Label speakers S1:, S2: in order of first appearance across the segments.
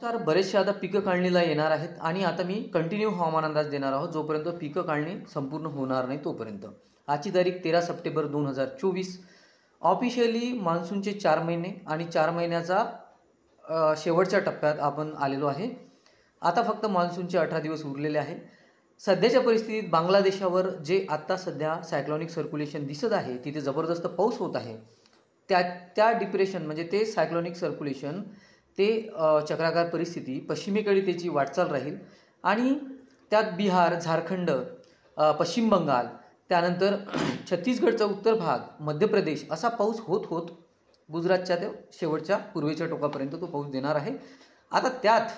S1: तर बरेचसे आता पिकं काढणीला येणार आहेत आणि आता मी कंटिन्यू हवामान अंदाज देणार आहोत जोपर्यंत पिकं काढणी संपूर्ण होणार नाही तोपर्यंत. आजची तारीख 13 सप्टेंबर 2024. ऑफिशियली मान्सूनचे 4 महिने आणि 4 महिन्याचा शेवटच्या टप्प्यात आपण आलेलो आहे. आता फक्त मान्सूनचे 18 दिवस उरलेले आहे. सध्याच्या परिस्थितीत बांगलादेशावर जे आत्ता सध्या सायक्लॉनिक सर्क्युलेशन दिसत आहे तिथे जबरदस्त पाऊस होत आहे. त्या डिप्रेशन म्हणजे ते सायक्लॉनिक सर्क्युलेशन ते चक्राकार परिस्थिती पश्चिमेकडे त्याची वाटचाल राहील आणि त्यात बिहार, झारखंड, पश्चिम बंगाल, त्यानंतर छत्तीसगडचा उत्तर भाग, मध्य प्रदेश असा पाऊस होत होत गुजरातच्या ते शेवटच्या पूर्वेच्या टोकापर्यंत तो पाऊस देणार आहे. आता त्यात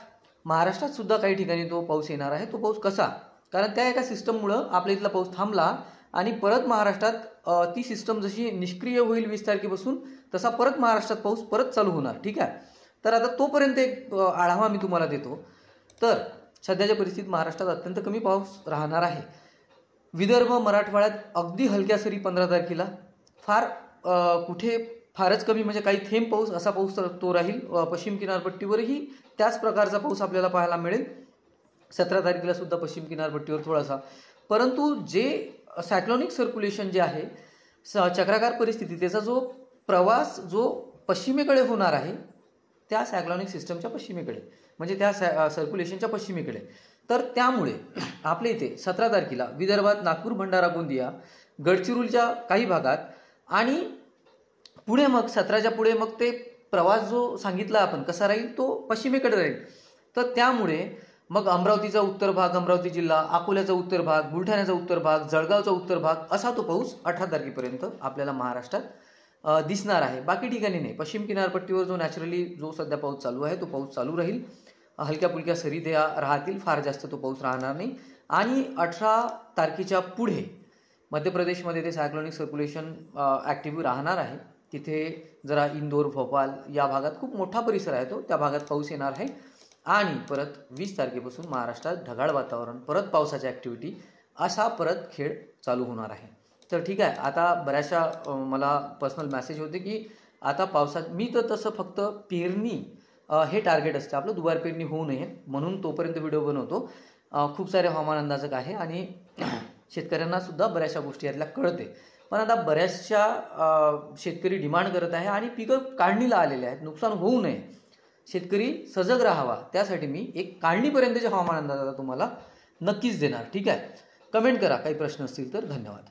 S1: महाराष्ट्रात सुद्धा काही ठिकाणी तो पाऊस येणार आहे. तो पाऊस कसा? कारण त्या एका सिस्टममुळं आपल्या इथला पाऊस थांबला आणि परत महाराष्ट्रात ती सिस्टम जशी निष्क्रिय होईल 20 तारखेपासून तसा परत महाराष्ट्रात पाऊस परत चालू होणार. ठीक आहे. तर आता तोपर्यंत एक आढावा मी तुम्हाला देतो. तर सध्याच्या परिस्थितीत महाराष्ट्रात अत्यंत कमी पाऊस राहणार आहे. विदर्भ, मराठवाड्यात अगदी हलक्या सरी 15 तारखेला, फार कुठे फारच कमी म्हणजे काही थेंब पाऊस असा पाऊस तो राहील. पश्चिम किनारपट्टीवरही त्याच प्रकारचा पाऊस आपल्याला पाहायला मिळेल. 17 तारखेला सुद्धा पश्चिम किनारपट्टीवर थोडासा. परंतु जे सायक्लॉनिक सर्क्युलेशन जे आहे चक्राकार परिस्थिती त्याचा जो प्रवास जो पश्चिमेकडे होणार आहे त्या सायक्लॉनिक सिस्टमच्या पश्चिमेकडे म्हणजे त्या सर्क्युलेशनच्या पश्चिमेकडे. तर त्यामुळे आपल्या इथे 17 तारखेला विदर्भात नागपूर, भंडारा, गोंदिया, गडचिरोलीच्या काही भागात आणि पुढे मग 17च्या पुढे मग ते प्रवास जो सांगितला आपण कसा राहील तो पश्चिमेकडे राहील. तर त्यामुळे मग अमरावतीचा उत्तर भाग, अमरावती जिल्हा, अकोल्याचा उत्तर भाग, बुलढाण्याचा उत्तर भाग, जळगावचा उत्तर भाग असा तो पाऊस 18 तारखेपर्यंत आपल्याला महाराष्ट्रात दिसणार आहे. बाकी ठिकाणी नाही. पश्चिम किनारपट्टीवर जो नॅचरली जो सध्या पाऊस चालू आहे तो पाऊस चालू राहील. हलक्या पुलक्या सरी त्या राहतील, फार जास्त तो पाऊस राहणार नाही. आणि 18 तारखेच्या पुढे मध्य प्रदेशमध्ये ते सायक्लॉनिक सर्क्युलेशन ॲक्टिव्ह राहणार आहे. तिथे जरा इंदोर, भोपाल या भागात खूप मोठा परिसर आहे तो, त्या भागात पाऊस येणार आहे. आणि परत 20 तारखेपासून महाराष्ट्रात ढगाळ वातावरण, परत पावसाची ॲक्टिव्हिटी असा परत खेळ चालू होणार आहे. तर ठीक आहे. आता बऱ्याचशा मला पर्सनल मेसेज होते की आता पावसात मी तर तसं फक्त पेरणी हे टार्गेट असतं आपलं, दुबार पेरणी होऊ नये म्हणून तोपर्यंत व्हिडिओ बनवतो. खूप सारे हवामान अंदाजक आहे आणि शेतकऱ्यांना सुद्धा बऱ्याचशा गोष्टी यातल्या कळते. पण आता बऱ्याचशा शेतकरी डिमांड करत आहे आणि पिकं काढणीला आलेले आहेत. नुकसान होऊ नये, शेतकरी सजग राहावा त्यासाठी मी एक काढणीपर्यंतचे हवामान अंदाज आता तुम्हाला नक्कीच देणार. ठीक आहे. कमेंट करा काही प्रश्न असतील तर. धन्यवाद.